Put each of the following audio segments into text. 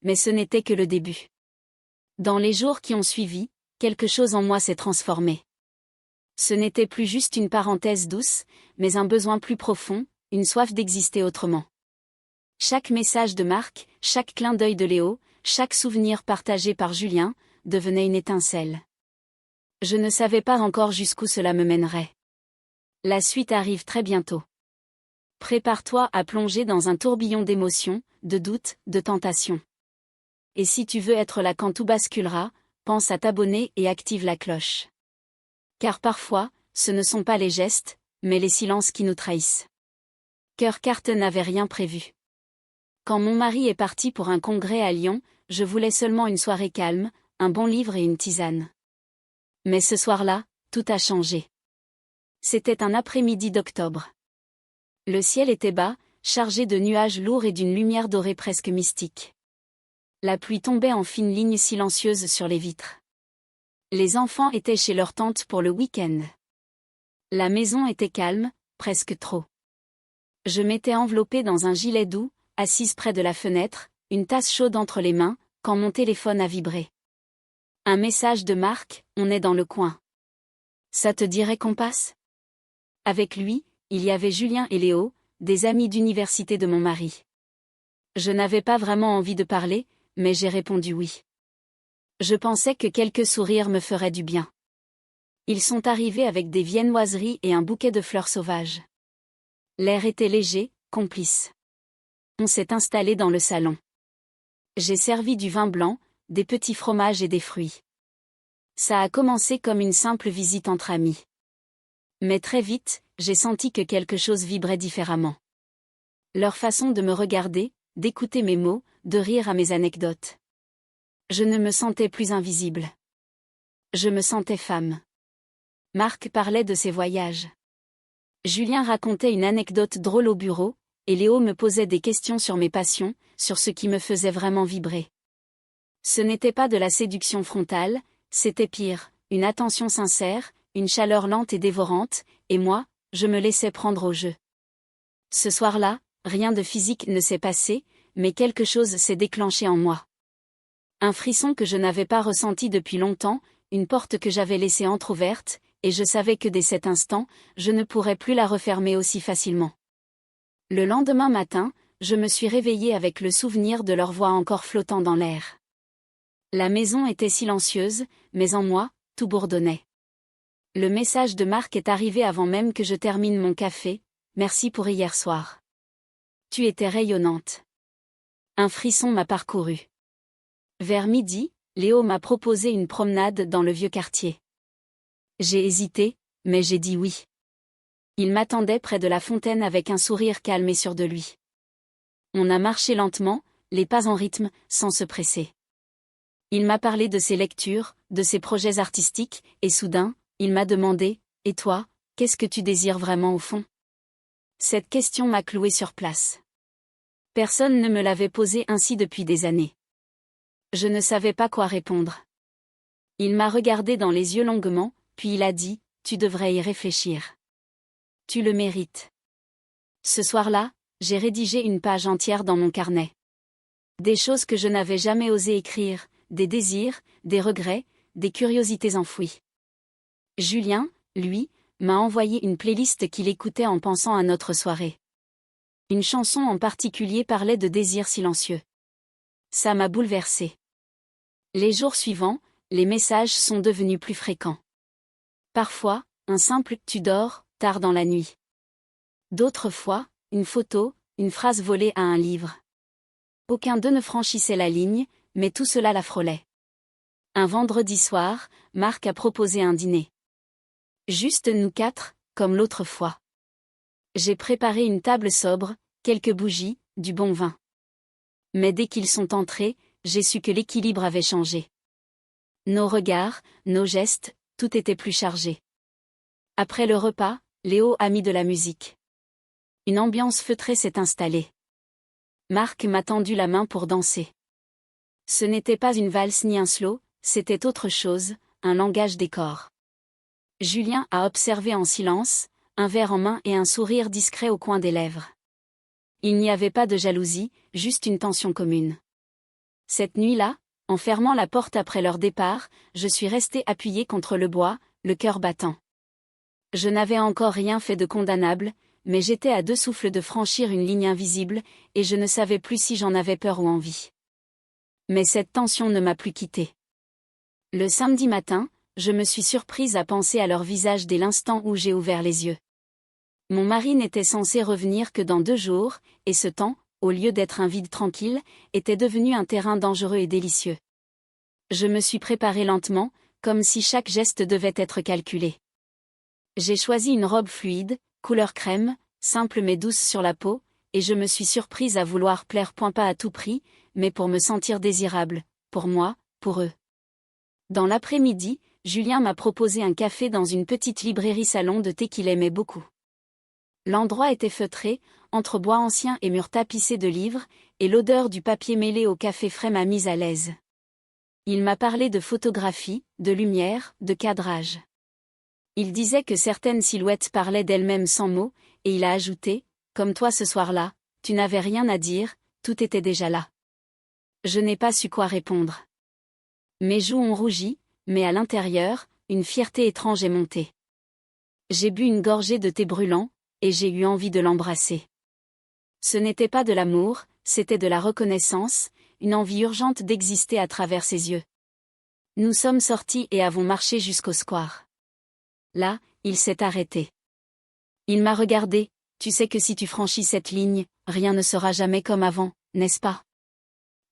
mais ce n'était que le début. Dans les jours qui ont suivi, quelque chose en moi s'est transformé. Ce n'était plus juste une parenthèse douce, mais un besoin plus profond, une soif d'exister autrement. Chaque message de Marc, chaque clin d'œil de Léo, chaque souvenir partagé par Julien, devenait une étincelle. Je ne savais pas encore jusqu'où cela me mènerait. La suite arrive très bientôt. Prépare-toi à plonger dans un tourbillon d'émotions, de doutes, de tentations. Et si tu veux être là quand tout basculera, pense à t'abonner et active la cloche. Car parfois, ce ne sont pas les gestes, mais les silences qui nous trahissent. Cœur Carter n'avait rien prévu. Quand mon mari est parti pour un congrès à Lyon, je voulais seulement une soirée calme, un bon livre et une tisane. Mais ce soir-là, tout a changé. C'était un après-midi d'octobre. Le ciel était bas, chargé de nuages lourds et d'une lumière dorée presque mystique. La pluie tombait en fines lignes silencieuses sur les vitres. Les enfants étaient chez leur tante pour le week-end. La maison était calme, presque trop. Je m'étais enveloppée dans un gilet doux, assise près de la fenêtre, une tasse chaude entre les mains, quand mon téléphone a vibré. Un message de Marc, on est dans le coin. Ça te dirait qu'on passe ? Avec lui, il y avait Julien et Léo, des amis d'université de mon mari. Je n'avais pas vraiment envie de parler, mais j'ai répondu oui. Je pensais que quelques sourires me feraient du bien. Ils sont arrivés avec des viennoiseries et un bouquet de fleurs sauvages. L'air était léger, complice. On s'est installé dans le salon. J'ai servi du vin blanc, des petits fromages et des fruits. Ça a commencé comme une simple visite entre amis. Mais très vite, j'ai senti que quelque chose vibrait différemment. Leur façon de me regarder, d'écouter mes mots, de rire à mes anecdotes. Je ne me sentais plus invisible. Je me sentais femme. Marc parlait de ses voyages. Julien racontait une anecdote drôle au bureau, et Léo me posait des questions sur mes passions, sur ce qui me faisait vraiment vibrer. Ce n'était pas de la séduction frontale, c'était pire, une attention sincère, une chaleur lente et dévorante, et moi, je me laissais prendre au jeu. Ce soir-là, rien de physique ne s'est passé, mais quelque chose s'est déclenché en moi. Un frisson que je n'avais pas ressenti depuis longtemps, une porte que j'avais laissée entr'ouverte, et je savais que dès cet instant, je ne pourrais plus la refermer aussi facilement. Le lendemain matin, je me suis réveillée avec le souvenir de leur voix encore flottant dans l'air. La maison était silencieuse, mais en moi, tout bourdonnait. Le message de Marc est arrivé avant même que je termine mon café. Merci pour hier soir. Tu étais rayonnante. Un frisson m'a parcouru. Vers midi, Léo m'a proposé une promenade dans le vieux quartier. J'ai hésité, mais j'ai dit oui. Il m'attendait près de la fontaine avec un sourire calme et sûr de lui. On a marché lentement, les pas en rythme, sans se presser. Il m'a parlé de ses lectures, de ses projets artistiques, et soudain, il m'a demandé « Et toi, qu'est-ce que tu désires vraiment au fond ?» Cette question m'a clouée sur place. Personne ne me l'avait posée ainsi depuis des années. Je ne savais pas quoi répondre. Il m'a regardé dans les yeux longuement, puis il a dit « Tu devrais y réfléchir. Tu le mérites. » Ce soir-là, j'ai rédigé une page entière dans mon carnet. Des choses que je n'avais jamais osé écrire, des désirs, des regrets, des curiosités enfouies. Julien, lui, m'a envoyé une playlist qu'il écoutait en pensant à notre soirée. Une chanson en particulier parlait de désirs silencieux. Ça m'a bouleversée. Les jours suivants, les messages sont devenus plus fréquents. Parfois, un simple « tu dors » tard dans la nuit. D'autres fois, une photo, une phrase volée à un livre. Aucun d'eux ne franchissait la ligne, mais tout cela la frôlait. Un vendredi soir, Marc a proposé un dîner. Juste nous quatre, comme l'autre fois. J'ai préparé une table sobre, quelques bougies, du bon vin. Mais dès qu'ils sont entrés, j'ai su que l'équilibre avait changé. Nos regards, nos gestes, tout était plus chargé. Après le repas, Léo a mis de la musique. Une ambiance feutrée s'est installée. Marc m'a tendu la main pour danser. Ce n'était pas une valse ni un slow, c'était autre chose, un langage des corps. Julien a observé en silence, un verre en main et un sourire discret au coin des lèvres. Il n'y avait pas de jalousie, juste une tension commune. Cette nuit-là, en fermant la porte après leur départ, je suis resté appuyé contre le bois, le cœur battant. Je n'avais encore rien fait de condamnable, mais j'étais à deux souffles de franchir une ligne invisible, et je ne savais plus si j'en avais peur ou envie. Mais cette tension ne m'a plus quitté. Le samedi matin, je me suis surprise à penser à leur visage dès l'instant où j'ai ouvert les yeux. Mon mari n'était censé revenir que dans 2 jours, et ce temps, au lieu d'être un vide tranquille, était devenu un terrain dangereux et délicieux. Je me suis préparée lentement, comme si chaque geste devait être calculé. J'ai choisi une robe fluide, couleur crème, simple mais douce sur la peau, et je me suis surprise à vouloir plaire point pas à tout prix, mais pour me sentir désirable, pour moi, pour eux. Dans l'après-midi, Julien m'a proposé un café dans une petite librairie salon de thé qu'il aimait beaucoup. L'endroit était feutré, entre bois ancien et murs tapissés de livres, et l'odeur du papier mêlé au café frais m'a mise à l'aise. Il m'a parlé de photographie, de lumière, de cadrage. Il disait que certaines silhouettes parlaient d'elles-mêmes sans mots, et il a ajouté, « Comme toi ce soir-là, tu n'avais rien à dire, tout était déjà là. » Je n'ai pas su quoi répondre. Mes joues ont rougi, mais à l'intérieur, une fierté étrange est montée. J'ai bu une gorgée de thé brûlant, et j'ai eu envie de l'embrasser. Ce n'était pas de l'amour, c'était de la reconnaissance, une envie urgente d'exister à travers ses yeux. Nous sommes sortis et avons marché jusqu'au square. Là, il s'est arrêté. Il m'a regardé, tu sais que si tu franchis cette ligne, rien ne sera jamais comme avant, n'est-ce pas?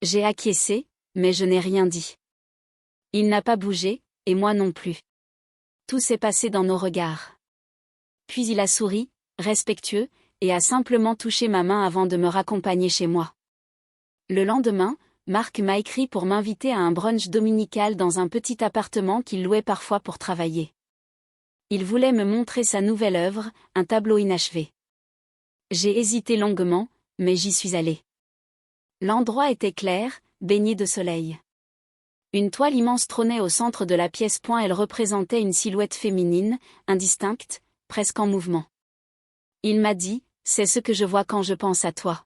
J'ai acquiescé, mais je n'ai rien dit. Il n'a pas bougé, et moi non plus. Tout s'est passé dans nos regards. Puis il a souri, respectueux, et a simplement touché ma main avant de me raccompagner chez moi. Le lendemain, Marc m'a écrit pour m'inviter à un brunch dominical dans un petit appartement qu'il louait parfois pour travailler. Il voulait me montrer sa nouvelle œuvre, un tableau inachevé. J'ai hésité longuement, mais j'y suis allée. L'endroit était clair, baigné de soleil. Une toile immense trônait au centre de la pièce. Elle représentait une silhouette féminine, indistincte, presque en mouvement. Il m'a dit, c'est ce que je vois quand je pense à toi.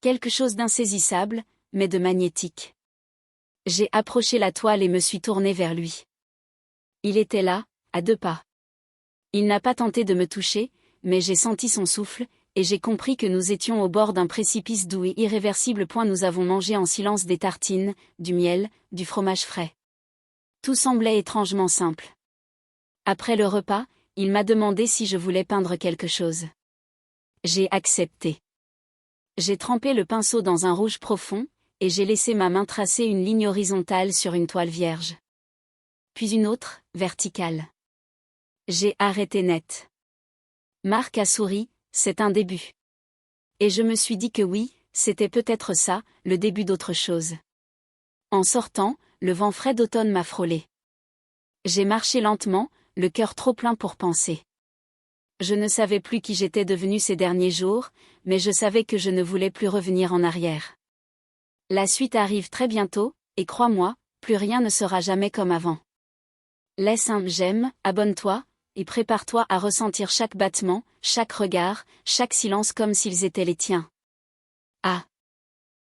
Quelque chose d'insaisissable, mais de magnétique. J'ai approché la toile et me suis tournée vers lui. Il était là, à 2 pas. Il n'a pas tenté de me toucher, mais j'ai senti son souffle, et j'ai compris que nous étions au bord d'un précipice doux et irréversible. Nous avons mangé en silence des tartines, du miel, du fromage frais. Tout semblait étrangement simple. Après le repas, il m'a demandé si je voulais peindre quelque chose. J'ai accepté. J'ai trempé le pinceau dans un rouge profond, et j'ai laissé ma main tracer une ligne horizontale sur une toile vierge. Puis une autre, verticale. J'ai arrêté net. Marc a souri, c'est un début. Et je me suis dit que oui, c'était peut-être ça, le début d'autre chose. En sortant, le vent frais d'automne m'a frôlé. J'ai marché lentement, le cœur trop plein pour penser. Je ne savais plus qui j'étais devenue ces derniers jours, mais je savais que je ne voulais plus revenir en arrière. La suite arrive très bientôt, et crois-moi, plus rien ne sera jamais comme avant. Laisse un j'aime, abonne-toi, et prépare-toi à ressentir chaque battement, chaque regard, chaque silence comme s'ils étaient les tiens. Ah,